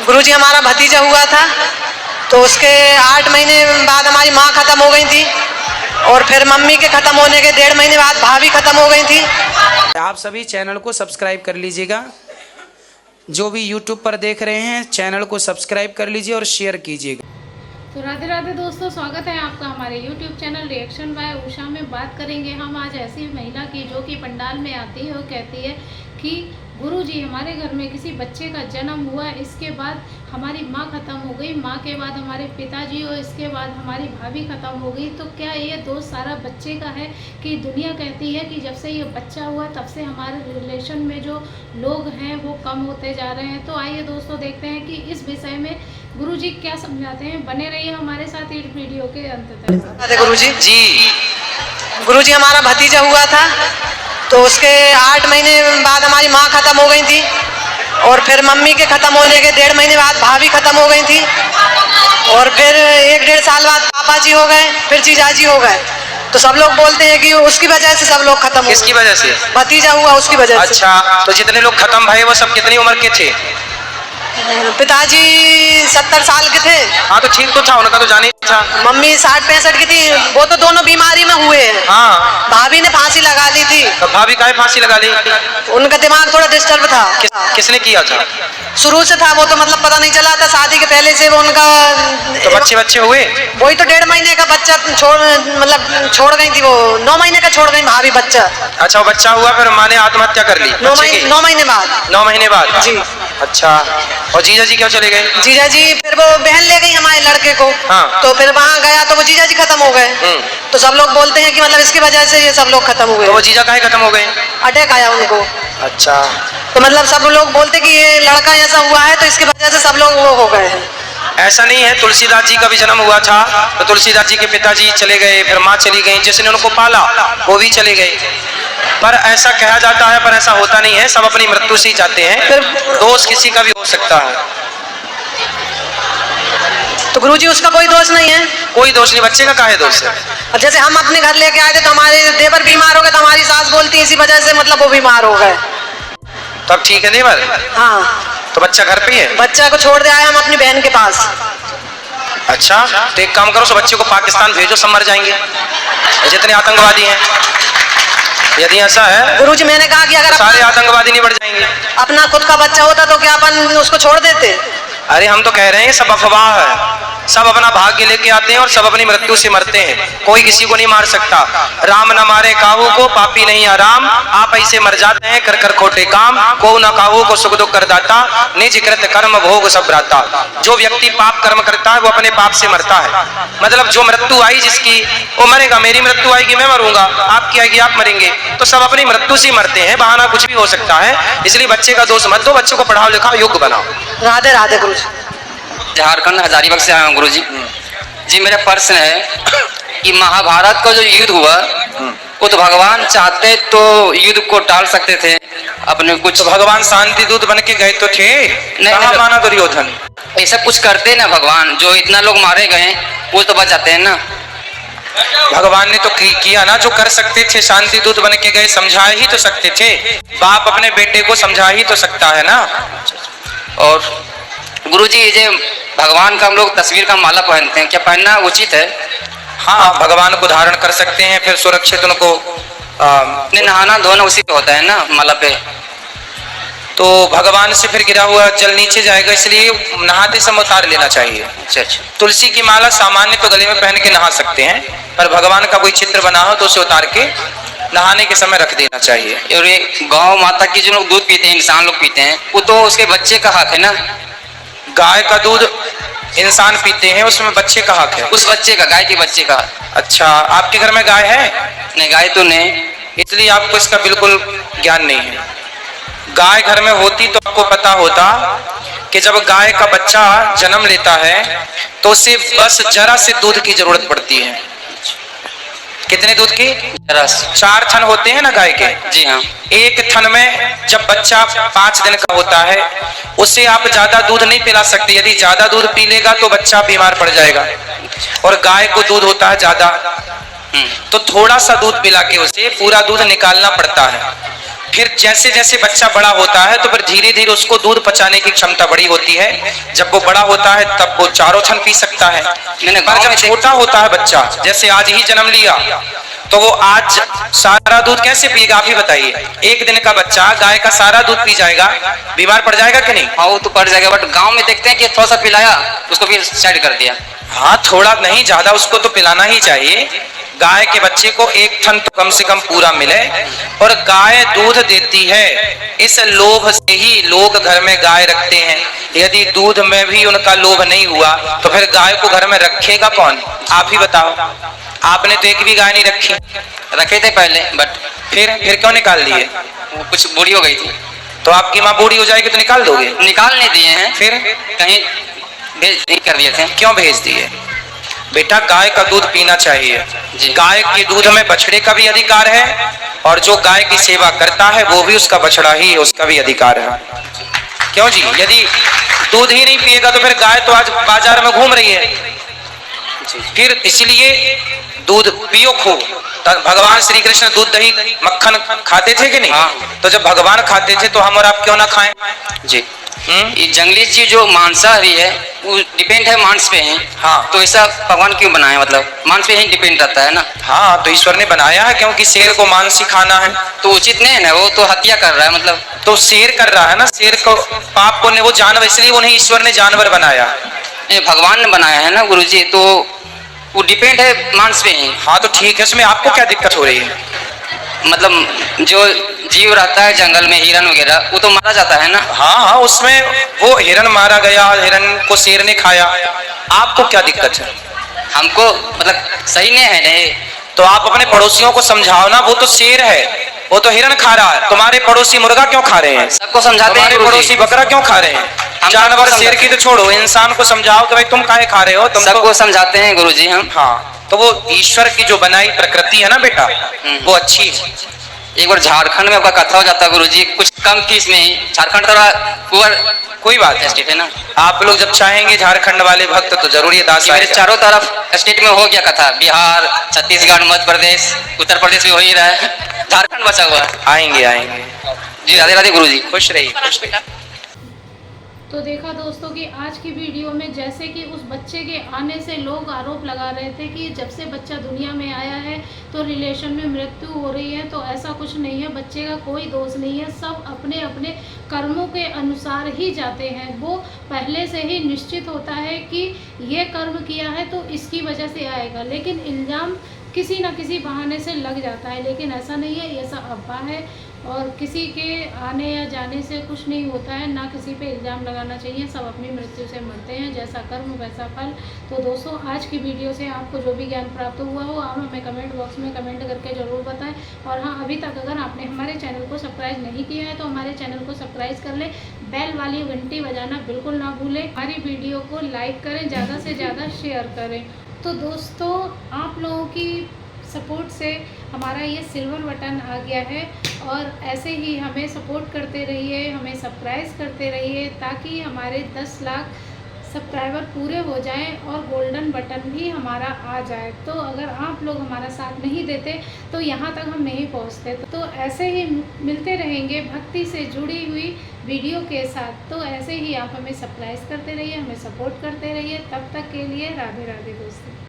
गुरुजी हमारा भतीजा हुआ था तो उसके 8 महीने बाद हमारी माँ खत्म हो गई थी और फिर मम्मी के खत्म होने के 1.5 महीने बाद भाभी खत्म हो गई थी। आप सभी चैनल को सब्सक्राइब कर लीजिएगा। जो भी यूट्यूब पर देख रहे हैं चैनल को सब्सक्राइब कर लीजिए और शेयर कीजिएगा। तो राधे राधे दोस्तों, स्वागत है आपका हमारे YouTube channel reaction by Usha में। बात करेंगे हम आज ऐसी महिला की जो कि पंडाल में आती है और कहती है कि गुरुजी हमारे घर में किसी बच्चे का जन्म हुआ, इसके बाद हमारी माँ खत्म हो गई, माँ के बाद हमारे पिताजी और इसके बाद हमारी भाभी खत्म हो गई। तो क्या ये दोष सारा बच्चे का है कि दुनिया कहती है कि जब से ये बच्चा हुआ तब से हमारे रिलेशन में जो लोग हैं वो कम होते जा रहे हैं। तो आइए दोस्तों देखते हैं कि इस विषय में गुरुजी क्या समझाते हैं। बने रहिए हमारे साथ इस वीडियो के अंत तक। गुरुजी हमारा भतीजा हुआ था तो उसके 8 महीने बाद हमारी माँ खत्म हो गई थी और फिर मम्मी के खत्म होने के 1.5 महीने बाद भाभी खत्म हो गई थी और फिर 1-1.5 साल बाद पापा जी हो गए, फिर जीजाजी हो गए। तो सब लोग बोलते हैं कि उसकी वजह से सब लोग खत्म हो गए। किसकी वजह से? भतीजा हुआ उसकी वजह से। अच्छा, तो जितने लोग खत्म भये वो सब कितनी उम्र के थे? पिताजी 70 साल के थे। हाँ तो ठीक तो था, उनका तो जाने था। मम्मी 60-65 की थी, वो तो दोनों बीमारी में हुए हैं। हाँ, भाभी ने फांसी लगा ली थी। तो भाभी काहे फांसी लगा ली? उनका दिमाग थोड़ा डिस्टर्ब था। किसने किया था? शुरू से था वो, तो मतलब पता नहीं चला था, शादी के पहले से वो उनका। तो बच्चे हुए? वही तो 1.5 महीने का बच्चा छोड़ गई थी वो, 9 महीने का छोड़ गई भाभी बच्चा। अच्छा, वो बच्चा हुआ फिर माँ ने आत्महत्या कर ली 9 महीने बाद। 9 महीने बाद जी। अच्छा, और जीजा जी क्यों चले गए? जीजा जी फिर वो बहन ले गई हमारे लड़के को। हाँ। तो फिर वहाँ गया तो वो जीजा जी खत्म हो गए। तो सब लोग बोलते हैं कि मतलब इसकी वजह से ये सब लोग खत्म हो गए। तो वो जीजा काहे खत्म हो गए? अटैक आया उनको। अच्छा, तो मतलब सब लोग बोलते कि ये लड़का ऐसा हुआ है तो इसकी वजह से सब लोग वो हो गए हैं। ऐसा नहीं है। तुलसीदास जी का भी जन्म हुआ था तो तुलसीदास जी के पिताजी चले गए, फिर माँ चली गई, जिसने उनको पाला वो भी चले गए। पर ऐसा कहा जाता है, पर ऐसा होता नहीं है। सब अपनी मृत्यु से ही जाते हैं। दोष किसी का भी हो सकता है। तो गुरुजी उसका कोई दोष नहीं है? कोई दोष नहीं, बच्चे का काहे दोष है? अब जैसे हम अपने घर लेके आए थे तो हमारे देवर बीमार हो गए तो हमारी सास बोलती है इसी वजह से मतलब वो बीमार हो गए। तब ठीक है देवर। हाँ, तो बच्चा घर पे ही है? बच्चा को छोड़ दे आए हम अपनी बहन के पास। अच्छा, तो एक काम करो, सो बच्चे को पाकिस्तान भेजो, सब मर जाएंगे जितने आतंकवादी हैं। यदि ऐसा है गुरुजी मैंने कहा कि अगर सारे आतंकवादी नहीं बढ़ जाएंगे। अपना खुद का बच्चा होता तो क्या अपन उसको छोड़ देते? अरे हम तो कह रहे हैं सब अफवाह है। सब अपना भाग्य लेके आते हैं और सब अपनी मृत्यु से मरते हैं। कोई किसी को नहीं मार सकता। राम न मारे काहू को, पापी नहीं आराम। आप ऐसे मर जाते हैं कर कर खोटे काम। को न काहू को सुख दुख कर दाता, निज कृत कर्म भोग सब भ्राता। जो व्यक्ति पाप कर्म करता है वो अपने पाप से मरता है। मतलब जो मृत्यु आई जिसकी वो मरेगा। मेरी मृत्यु आएगी मैं मरूंगा, आपकी आएगी आप मरेंगे। तो सब अपनी मृत्यु से मरते हैं। बहाना कुछ भी हो सकता है। इसलिए बच्चे का दोष मत दो, बच्चों को पढ़ाओ लिखाओ, योग्य बनाओ। राधे राधे गुरुजी। झारखंड हजारीबाग से आया हूँ गुरुजी। जी मेरा प्रश्न है कि महाभारत का जो युद्ध हुआ वो तो भगवान चाहते तो युद्ध को टाल सकते थे अपने कुछ। तो भगवान शांति दूत बन के गए तो थे। कहाँ माना दुर्योधन? ऐसा कुछ करते ना भगवान, जो इतना लोग मारे गए वो तो बच जाते हैं ना। भगवान ने तो किया ना जो कर सकते थे। शांति दूत बन के गए, समझा ही तो सकते थे। बाप अपने बेटे को समझा ही तो सकता है ना। और गुरुजी ये भगवान का हम लोग तस्वीर का माला पहनते हैं, क्या पहनना उचित है? हाँ, भगवान को धारण कर सकते हैं, फिर सुरक्षित उनको नहाना धोना उसी पे होता है ना माला पे। तो भगवान से फिर गिरा हुआ जल नीचे जाएगा, इसलिए नहाते समय उतार लेना चाहिए। अच्छा। तुलसी की माला सामान्य तो गले में पहन के नहा सकते हैं, पर भगवान का कोई चित्र बना हो तो उसे उतार के नहाने के समय रख देना चाहिए। और ये गौ माता की जो लोग दूध पीते हैं, इंसान लोग पीते हैं, वो तो उसके बच्चे का हक है ना। गाय का दूध इंसान पीते हैं, उसमें बच्चे का हक है। उस बच्चे का, गाय के बच्चे का। अच्छा, आपके घर में गाय है? नहीं, गाय तो नहीं, इसलिए आपको इसका बिल्कुल ज्ञान नहीं है। गाय घर में होती तो आपको पता होता कि जब गाय का बच्चा जन्म लेता है तो उसे बस जरा से दूध की जरूरत पड़ती है। कितने दूध की? 4 थन होते हैं ना गाय के। जी हाँ। एक थन में जब बच्चा 5 दिन का होता है उसे आप ज्यादा दूध नहीं पिला सकते। यदि ज्यादा दूध पी लेगा तो बच्चा बीमार पड़ जाएगा। और गाय को दूध होता है ज्यादा, तो थोड़ा सा दूध पिला के उसे पूरा दूध निकालना पड़ता है। फिर जैसे जैसे बच्चा बड़ा होता है तो फिर धीरे धीरे उसको दूध पचाने की क्षमता बड़ी होती है। जब वो बड़ा होता है तब वो चारों थन पी सकता है। पर जब छोटा होता है बच्चा, जैसे आज ही जन्म लिया, तो वो आज सारा दूध कैसे पिएगा आप ही बताइए। एक दिन का बच्चा गाय का सारा दूध पी जाएगा, बीमार पड़ जाएगा कि नहीं? हाँ वो तो पड़ जाएगा, बट गांव में देखते हैं कि थोड़ा सा पिलाया उसको फिर साइड कर दिया। हाँ थोड़ा नहीं, ज्यादा उसको तो पिलाना ही चाहिए। गाय के बच्चे को एक थन तो कम से कम पूरा मिले। और गाय दूध देती है, इस लोभ से ही लोग घर में गाय रखते हैं। यदि दूध में भी उनका लोभ नहीं हुआ तो फिर गाय को घर में रखेगा कौन? आप ही बताओ। आपने तो एक भी गाय नहीं रखी। रखे थे पहले, बट फिर क्यों निकाल दिए? वो कुछ बूढ़ी हो गई थी। तो आपकी माँ बूढ़ी हो जाएगी तो निकाल दोगे? निकाल नहीं दिए हैं, फिर कहीं भेज नहीं कर दिए थे। क्यों भेज दिए? बेटा गाय का दूध पीना चाहिए। जी। गाय के दूध में बछड़े का भी अधिकार है, और जो गाय की सेवा करता है वो भी उसका बछड़ा ही, उसका भी अधिकार है। क्यों जी? यदि दूध ही नहीं पिएगा तो फिर गाय तो आज बाजार में घूम रही है। फिर इसलिए दूध पियो खूब। भगवान श्री कृष्ण दूध दही मक्खन खाते थे कि नहीं? हाँ। तो जब भगवान खाते थे तो हम और आप क्यों ना खाएं? जी। ये जंगली चीज जो मांसाहारी है वो डिपेंड है मांस पे है। हाँ। तो ऐसा भगवान क्यों बनाया, मतलब मांस पे ही डिपेंड रहता है ना। हाँ तो ईश्वर ने बनाया है क्योंकि शेर को मांस ही खाना है। तो उचित नहीं है ना, वो तो हत्या कर रहा है मतलब। तो शेर कर रहा है ना, शेर को पाप पुण्य, वो जानवर, इसलिए उन्हें ईश्वर ने जानवर बनाया। नहीं, भगवान ने बनाया है ना गुरुजी, तो वो डिपेंड है मांस पे ही। हाँ तो ठीक है, इसमें आपको क्या दिक्कत हो रही है? मतलब जो जीव रहता है जंगल में, हिरन वगैरह, वो तो मारा जाता है ना। हाँ हाँ, उसमें वो हिरन मारा गया, हिरन को शेर ने खाया, आपको क्या दिक्कत है? हमको मतलब सही नहीं है। नहीं तो आप अपने पड़ोसियों को समझाओ ना, वो तो शेर है, वो तो हिरन खा रहा है। तुम्हारे पड़ोसी मुर्गा क्यों खा रहे हैं? सबको समझाते हैं तुम्हारे गुरुजी। पड़ोसी बकरा क्यों खा रहे हैं? जानवर शेर की तो छोड़ो, इंसान को समझाओ कि भाई तुम काहे खा रहे हो? तुम सबको समझाते हैं गुरुजी हम। हाँ तो वो ईश्वर की जो बनाई प्रकृति है ना बेटा, वो अच्छी है। एक बार झारखंड में आपका कथा हो जाता है गुरुजी, कुछ कम फीस में ही। झारखंड थोड़ा पुअर कोई बात है, स्टेट है ना। आप लोग जब चाहेंगे झारखंड वाले भक्त तो जरूर ये दास मेरे आएगा। चारों तरफ स्टेट में हो गया कथा, बिहार, छत्तीसगढ़, मध्य प्रदेश, उत्तर प्रदेश भी हो ही रहा है, झारखंड बचा हुआ है। आएंगे आएंगे जी राधे राधे गुरुजी। खुश रहिए, खुश रहिए। तो देखा दोस्तों कि आज की वीडियो में जैसे कि उस बच्चे के आने से लोग आरोप लगा रहे थे कि जब से बच्चा दुनिया में आया है तो रिलेशन में मृत्यु हो रही है, तो ऐसा कुछ नहीं है। बच्चे का कोई दोष नहीं है, सब अपने अपने कर्मों के अनुसार ही जाते हैं। वो पहले से ही निश्चित होता है कि ये कर्म किया है तो इसकी वजह से आएगा, लेकिन इल्ज़ाम किसी न किसी बहाने से लग जाता है। लेकिन ऐसा नहीं है, ये सब अफवाह है और किसी के आने या जाने से कुछ नहीं होता है, ना किसी पे इल्ज़ाम लगाना चाहिए। सब अपनी मृत्यु से मरते हैं, जैसा कर्म वैसा फल। तो दोस्तों आज की वीडियो से आपको जो भी ज्ञान प्राप्त हुआ हो आप हमें कमेंट बॉक्स में कमेंट करके ज़रूर बताएं। और हाँ, अभी तक अगर आपने हमारे चैनल को सब्सक्राइब नहीं किया है तो हमारे चैनल को सब्सक्राइब कर लें, बेल वाली घंटी बजाना बिल्कुल ना भूलें। हमारी वीडियो को लाइक करें, ज़्यादा से ज़्यादा शेयर करें। तो दोस्तों आप लोगों की सपोर्ट से हमारा ये सिल्वर बटन आ गया है, और ऐसे ही हमें सपोर्ट करते रहिए, हमें सब्सक्राइब करते रहिए ताकि हमारे 10 लाख सब्सक्राइबर पूरे हो जाएं और गोल्डन बटन भी हमारा आ जाए। तो अगर आप लोग हमारा साथ नहीं देते तो यहाँ तक हम नहीं पहुँचते। तो ऐसे ही मिलते रहेंगे भक्ति से जुड़ी हुई वीडियो के साथ। तो ऐसे ही आप हमें सब्सक्राइब करते रहिए, हमें सपोर्ट करते रहिए। तब तक के लिए राधे राधे दोस्तों।